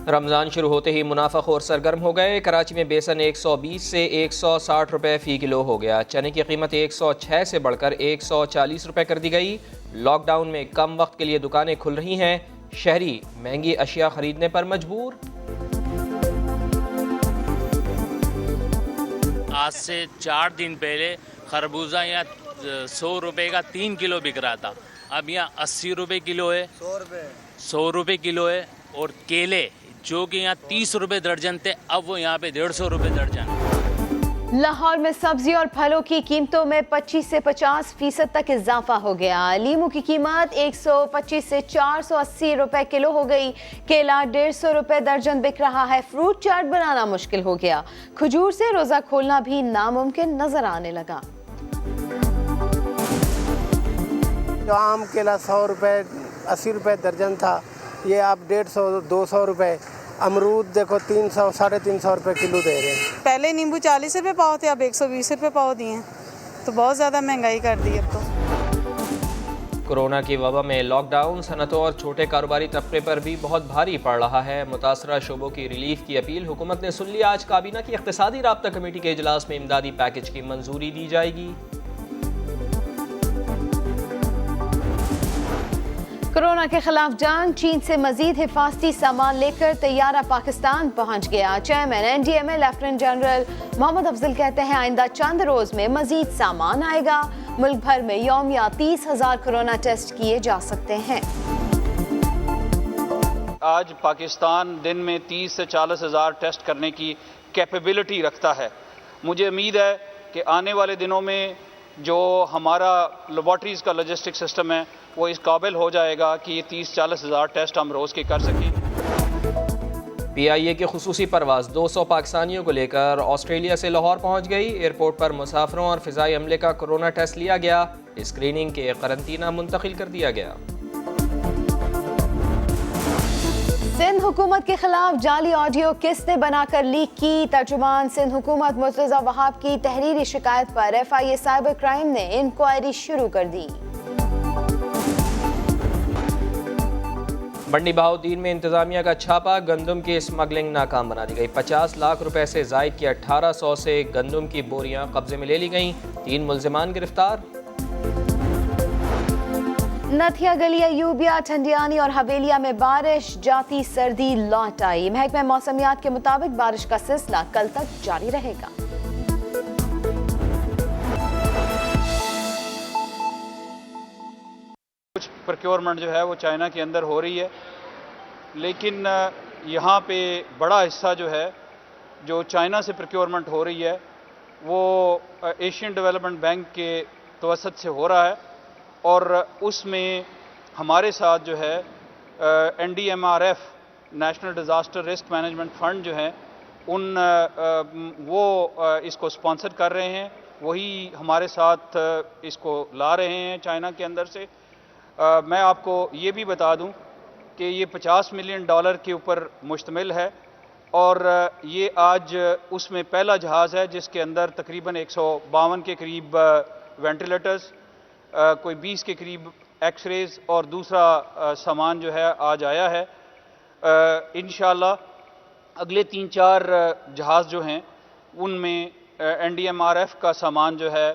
रमज़ान शुरू होते ही मुनाफाखोर सरगर्म हो गए। कराची में बेसन 120 से 160 रुपये फ़ी किलो हो गया। चने की कीमत 106 से बढ़कर 140 रुपये कर दी गई। लॉकडाउन में कम वक्त के लिए दुकानें खुल रही हैं। शहरी महंगी अशिया खरीदने पर मजबूर। आज से 4 दिन पहले खरबूजा यहाँ 100 रुपये का 3 किलो बिक रहा था, अब यहाँ 80 रुपये किलो है, 100 रुपये किलो है। और केले जो कि यहाँ 30 रुपये दर्जन थे, अब वो यहाँ पे 150 रुपये दर्जन। लाहौर में सब्जी और फलों की कीमतों में 25 से 50% तक इजाफा हो गया। लीमू की कीमत 125 से 480 रुपए किलो हो गई। केला 150 रुपए दर्जन बिक रहा है। फ्रूट चाट बनाना मुश्किल हो गया। खजूर से रोजा खोलना भी नामुमकिन नजर आने लगा। जो आम केला 100 रुपए 80 रुपए दर्जन था, ये आप 150-200 रुपए। अमरूद देखो 300 350 रुपए किलो दे रहे हैं। पहले नींबू 40 रुपए पाव थे, अब 120 रुपए पाव दिए हैं, तो बहुत ज़्यादा महंगाई कर दी अब तो। कोरोना की वबा में लॉकडाउन सनतों और छोटे कारोबारी तबके पर भी बहुत भारी पड़ रहा है। मुतासरा शोबों की रिलीफ की अपील हुकूमत ने सुन ली। आज काबीना की इख्तिसादी राब्ता कमेटी के इजलास में इमदादी पैकेज की मंजूरी दी जाएगी। कोरोना के खिलाफ जंग। चीन से मजीद हिफाजती सामान लेकर तैयारा पाकिस्तान पहुंच गया। Chairman NDMA lieutenant general Mohammad Afzal कहते हैं आइंदा चंद रोज में मजीद सामान आएगा। मुल्क भर में यौमिया 30,000 कोरोना टेस्ट किए जा सकते हैं। आज पाकिस्तान दिन में 30 से 40 हज़ार टेस्ट करने की कैपेबिलिटी रखता है। मुझे उम्मीद है कि आने वाले दिनों में जो हमारा लेबॉर्ट्रीज़ का लॉजिस्टिक सिस्टम है वो इस काबिल हो जाएगा कि ये 30-40 हज़ार टेस्ट हम रोज़ के कर सकें। PIA की खुसूसी परवाज़ 200 पाकिस्तानियों को लेकर ऑस्ट्रेलिया से लाहौर पहुंच गई। एयरपोर्ट पर मुसाफरों और फ़िज़ाई अमले का कोरोना टेस्ट लिया गया। स्क्रीनिंग के करंतना मुंतकिल कर दिया गया। सिंध हुकूमत के खिलाफ जाली ऑडियो किसने बनाकर लीक की। तर्जुमान सिंध हुकूमत मुर्तज़ा वहाब की तहरीरी शिकायत पर FIA साइबर क्राइम ने इंक्वायरी शुरू कर दी। मंडी बहाउद्दीन में इंतजामिया का छापा। गंदम की स्मगलिंग नाकाम बना दी गई। 50 लाख रुपए से जायद की 1800 से गंदम की बोरियां कब्जे में ले ली गईं। 3 मुल्जिमान गिरफ्तार। नथिया गलिया यूबिया ठंडियानी और हवेलिया में बारिश। जाती सर्दी लौट आई। महकमा मौसमियात के मुताबिक बारिश का सिलसिला कल तक जारी रहेगा। कुछ प्रोक्योरमेंट जो है वो चाइना के अंदर हो रही है, लेकिन यहाँ पे बड़ा हिस्सा जो है जो चाइना से प्रोक्योरमेंट हो रही है वो एशियन डेवलपमेंट बैंक के तवसत से हो रहा है। और उसमें हमारे साथ जो है NDMRF national disaster risk management fund जो है वो इसको स्पॉन्सर कर रहे हैं, वही हमारे साथ इसको ला रहे हैं चाइना के अंदर से। मैं आपको ये भी बता दूं कि ये $50 मिलियन के ऊपर मुश्तमिल है और ये आज उसमें पहला जहाज़ है जिसके अंदर तकरीबन 152 के करीब वेंटिलेटर्स, कोई 20 के करीब एक्सरेज और दूसरा सामान जो है आज आया है। इंशाअल्लाह अगले 3-4 जहाज़ जो हैं उनमें NDMRF का सामान जो है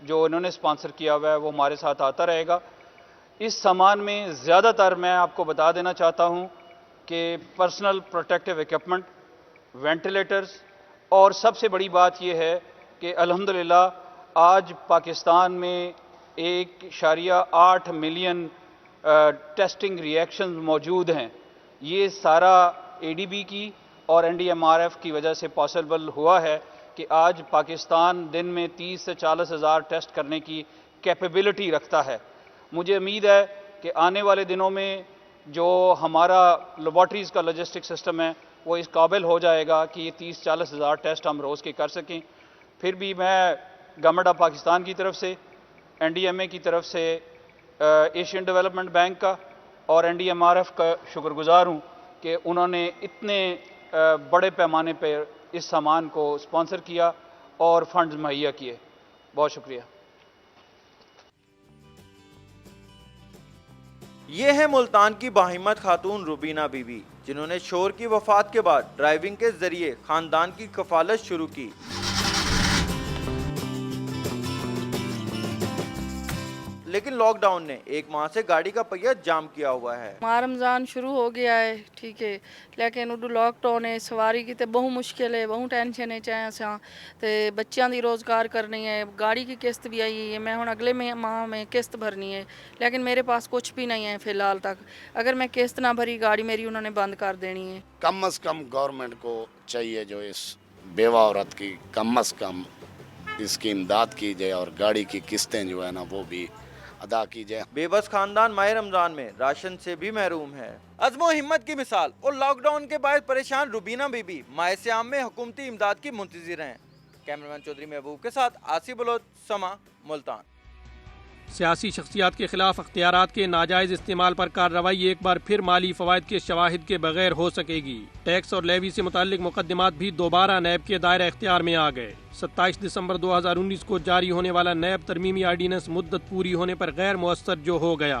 जो इन्होंने स्पॉन्सर किया हुआ है वो हमारे साथ आता रहेगा। इस सामान में ज़्यादातर मैं आपको बता देना चाहता हूँ कि पर्सनल प्रोटेक्टिव इक्विपमेंट, वेंटिलेटर्स, और सबसे बड़ी बात यह है कि अल्हम्दुलिल्लाह आज पाकिस्तान में 1.8 मिलियन टेस्टिंग रिएक्शन मौजूद हैं। ये सारा ADB की और NDMRF की वजह से पॉसिबल हुआ है कि आज पाकिस्तान दिन में 30 से 40 हज़ार टेस्ट करने की कैपेबिलिटी रखता है। मुझे उम्मीद है कि आने वाले दिनों में जो हमारा लेबॉर्ट्रीज़ का लॉजिस्टिक सिस्टम है वो इस काबिल हो जाएगा कि ये 30-40 हज़ार टेस्ट हम रोज़ के कर सकें। फिर भी मैं गवर्नमेंट ऑफ पाकिस्तान की तरफ से, NDMA की तरफ से, एशियन डेवलपमेंट बैंक का और NDMRF का शुक्रगुजार हूँ कि उन्होंने इतने बड़े पैमाने पर इस सामान को स्पॉन्सर किया और फंड्स मुहैया किए। बहुत शुक्रिया। ये है मुल्तान की बाहिम्मत खातून रुबीना बीबी, जिन्होंने शोहर की वफात के बाद ड्राइविंग के जरिए खानदान की कफालत शुरू की। लेकिन लॉकडाउन ने एक माह से गाड़ी का पहिया जाम किया हुआ है। माह रमज़ान शुरू हो गया है, ठीक है, लेकिन उडू लॉकडाउन है, सवारी की तो बहुत मुश्किल है, बहुत टेंशन है। चाहे असा तो बच्चों की रोज़गार करनी है, गाड़ी की किस्त भी आई है, मैं हुण अगले माह में किस्त भरनी है, लेकिन मेरे पास कुछ भी नहीं है फ़िलहाल तक। अगर मैं किस्त ना भरी गाड़ी मेरी उन्होंने बंद कर देनी है। कम से कम गवर्नमेंट को चाहिए जो इस बेवा औरत की कम से कम इसकी इमदाद की जाए और गाड़ी की किस्तें जो है ना वो भी अदा की जाए। बेबस खानदान माह रमजान में राशन से भी महरूम है। अज़्मो हिम्मत की मिसाल और लॉकडाउन के बाद परेशान रुबीना बीबी माह सियाम में हुकूमती इमदाद की मुंतज़िर हैं। कैमरामैन चौधरी महबूब के साथ आसिफ बलोच, समा, मुल्तान। सियासी शख्सियात के खिलाफ अख्तियारात के नाजायज इस्तेमाल पर कार्रवाई एक बार फिर माली फवायद के शवाहिद के बगैर हो सकेगी। टैक्स और लेवी से मुताल्लिक मुकदमात भी दोबारा नैब के दायरा इख्तियार में आ गए। 27 दिसंबर 2019 को जारी होने वाला नैब तरमीमी आर्डीनेंस मुद्दत पूरी होने पर गैर मुअस्सर जो हो गया।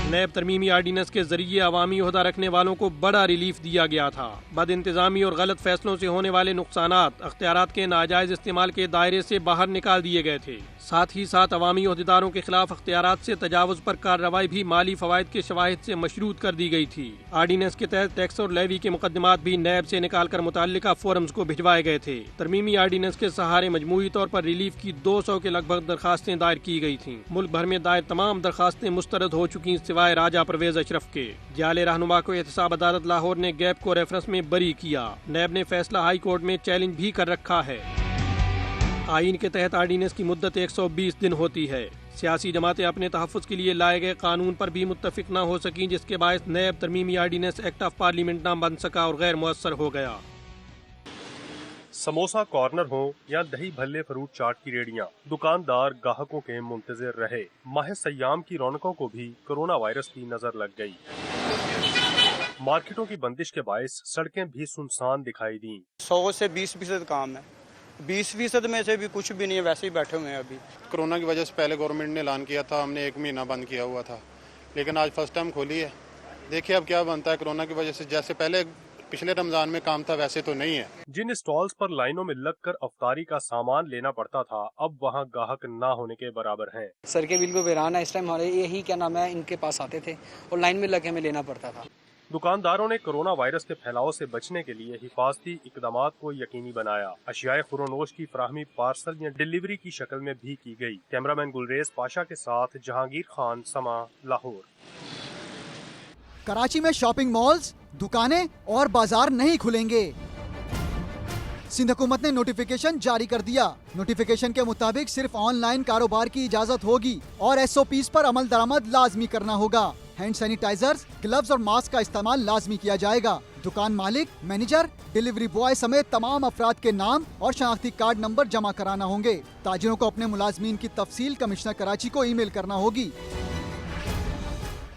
नैब तरमीमी आर्डीनेंस के जरिए अवामी ओहदा रखने वालों को बड़ा रिलीफ दिया गया था। बद इंतजामी और गलत फैसलों से होने वाले नुकसानात अख्तियारात के नाजायज इस्तेमाल के दायरे से बाहर निकाल दिए गए थे। साथ ही साथ अवामी ओहदेदारों के खिलाफ अख्तियारात से तजावुज पर कार्रवाई भी माली फवायद के शवाहिद से मशरूत कर दी गई थी। आर्डीनेंस के तहत टैक्स और लेवी के मुकदमात भी नैब से निकाल कर मुताल्लिका फोरम्स को भिजवाए गए थे। तरमीमी आर्डीनेंस के सहारे मजमूई तौर पर रिलीफ की 200 के लगभग दरखास्तें दायर की गई थी। मुल्क भर में दायर तमाम दरखास्तें मुस्तरद हो चुकी सिवाय राजा परवेज अशरफ के। जाले रहनुमा को एहतसाब अदालत लाहौर ने गैप को रेफरेंस में बरी किया। नैब ने फैसला हाई कोर्ट में चैलेंज भी कर रखा है। आईन के तहत आर्डीनेंस की मुद्दत 120 दिन होती है। सियासी जमातें अपने तहफ़्फ़ुज़ के लिए लाए गए कानून पर भी मुत्तफिक न हो सकी, जिसके बायस नैब तरमीमी आर्डीनेंस एक्ट ऑफ पार्लियामेंट न बन सका और गैर मुअस्सर हो गया। समोसा कॉर्नर हो या दही भल्ले फ्रूट चाट की रेडियां, दुकानदार ग्राहकों के मुंतजिर रहे। माह सयाम की रौनकों को भी कोरोना वायरस की नजर लग गई। मार्केटों की बंदिश के बायस सड़कें भी सुनसान दिखाई दी। 100 से 20% काम है, 20% में से भी कुछ भी नहीं है, वैसे ही बैठे हुए हैं। अभी कोरोना की वजह से पहले गवर्नमेंट ने ऐलान किया था, हमने 1 महीना बंद किया हुआ था, लेकिन आज फर्स्ट टाइम खोली है। देखिए अब क्या बनता है। कोरोना की वजह से जैसे पहले पिछले रमजान में काम था वैसे तो नहीं है। जिन स्टॉल्स पर लाइनों में लगकर अफ्तारी का सामान लेना पड़ता था, अब वहां ग्राहक ना होने के बराबर हैं। सर के बिल्कुल वीरान है। इस टाइम हमारे यही क्या नाम है, इनके पास आते थे और लाइन में लग हमें लेना पड़ता था। दुकानदारों ने कोरोना वायरस के फैलाव से बचने के लिए हिफाजती इकदामात को यकीनी बनाया। अशियाए खुरोनोश की फराहमी पार्सल या डिलीवरी की शक्ल में भी की गई। कैमरामैन गुलरेज पाशा के साथ जहांगीर खान, समा, लाहौर। कराची में शॉपिंग मॉल्स, दुकानें और बाजार नहीं खुलेंगे। सिंध हुकूमत ने नोटिफिकेशन जारी कर दिया। नोटिफिकेशन के मुताबिक सिर्फ ऑनलाइन कारोबार की इजाजत होगी और SOPs पर अमल दरामद लाजमी करना होगा। हैंड सैनिटाइजर्स, ग्लव्स और मास्क का इस्तेमाल लाजमी किया जाएगा। दुकान मालिक, मैनेजर, डिलीवरी बॉय समेत तमाम अफराद के नाम और शनाख्ती कार्ड नंबर जमा कराना होंगे। ताजिरों को अपने मुलाजमीन की तफसील कमिश्नर कराची को ईमेल करना होगी।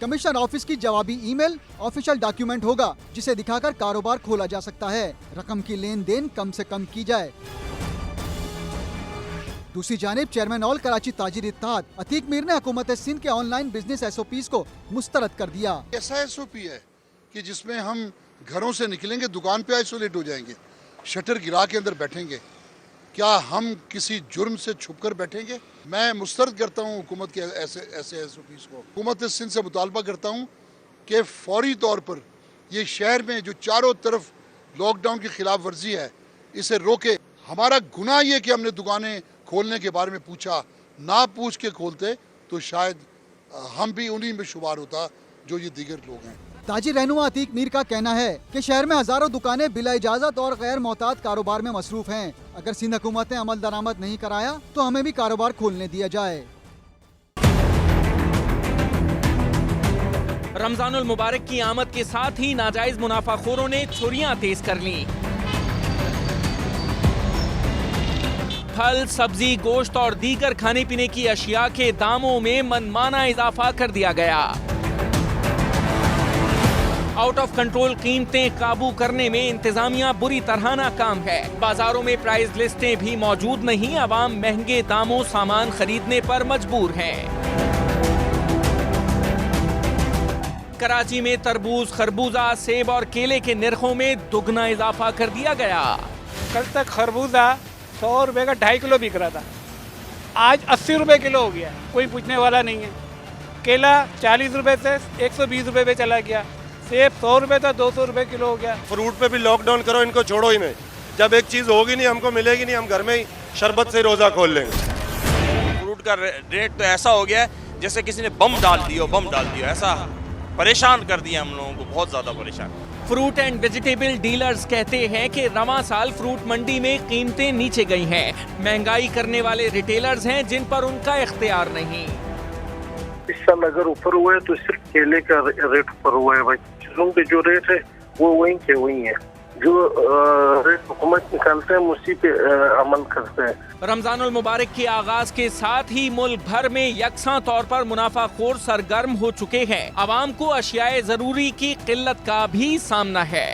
कमिश्नर ऑफिस की जवाबी ईमेल ऑफिशियल डॉक्यूमेंट होगा जिसे दिखाकर कारोबार खोला जा सकता है। रकम की लेन देन कम से कम की जाए। दूसरी जानिब चेयरमैन ऑल कराची ताजिर इत्तेहाद अतीक मीर ने हुकूमत सिंध के ऑनलाइन बिजनेस SOPs को मुस्तरद कर दिया। ऐसा SOP है कि जिसमें हम घरों से निकलेंगे, दुकान पे आइसोलेट हो जाएंगे, शटर गिरा के अंदर बैठेंगे। क्या हम किसी जुर्म से छुपकर बैठेंगे? मैं मुस्तरद करता हूँ हुकूमत के ऐसे SOPs को। हुकूमत सिंध से मुतालबा करता हूँ कि फौरी तौर पर ये शहर में जो चारों तरफ लॉकडाउन की खिलाफ वर्जी है इसे रोके। हमारा गुनाह ये कि हमने दुकानें खोलने के बारे में पूछा, ना पूछ के खोलते तो शायद हम भी उन्हीं में शुमार होता जो ये दीगर लोग हैं। ताजिर रहनुमा अतीक मीर का कहना है कि शहर में हजारों दुकानें बिला इजाजत और गैर मोहतात कारोबार में मसरूफ हैं। अगर सिंध हुकूमत ने अमल दरामद नहीं कराया तो हमें भी कारोबार खोलने दिया जाए। रमजानुल मुबारक की आमद के साथ ही नाजायज मुनाफाखोरों ने छुरियां तेज कर ली। फल, सब्जी, गोश्त और दीगर खाने पीने की अशिया के दामों में मनमाना इजाफा कर दिया गया। आउट ऑफ कंट्रोल कीमतें काबू करने में इंतजामिया बुरी तरह नाकाम है। बाजारों में प्राइस लिस्टें भी मौजूद नहीं। अवाम महंगे दामों सामान खरीदने पर मजबूर हैं। कराची में तरबूज, खरबूजा, सेब और केले के निर्खों में दुगना इजाफा कर दिया गया। कल तक खरबूजा 100 रुपए का 2.5 किलो बिक रहा था, आज 80 रुपए किलो हो गया, कोई पूछने वाला नहीं है। केला 40 रुपए से 120 रुपए पे चला गया, सेब 100 रुपए था 200 रुपए किलो हो गया। फ्रूट पे भी लॉकडाउन करो, इनको छोड़ो ही नहीं। जब एक चीज़ होगी नहीं, हमको मिलेगी नहीं, हम घर में ही शरबत से रोज़ा खोल लेंगे। फ्रूट का रेट तो ऐसा हो गया है जैसे किसी ने बम डाल दिया, ऐसा परेशान कर दिया हम लोगों को, बहुत ज़्यादा परेशान। फ्रूट एंड वेजिटेबल डीलर्स कहते हैं कि रवां साल फ्रूट मंडी में कीमतें नीचे गई हैं। महंगाई करने वाले रिटेलर्स हैं जिन पर उनका इख्तियार नहीं। इस साल अगर ऊपर हुआ है तो सिर्फ केले का रेट ऊपर हुआ है भाई, चीज़ों के जो रेट है वो वही के वही है, जो रेट हुकूमत निकालते हैं उसी पे अमल करते हैं। रमजानुल मुबारक के आगाज के साथ ही मुल्क भर में यकसां तौर पर मुनाफाखोर सरगर्म हो चुके हैं। आवाम को अशियाए जरूरी की किल्लत का भी सामना है।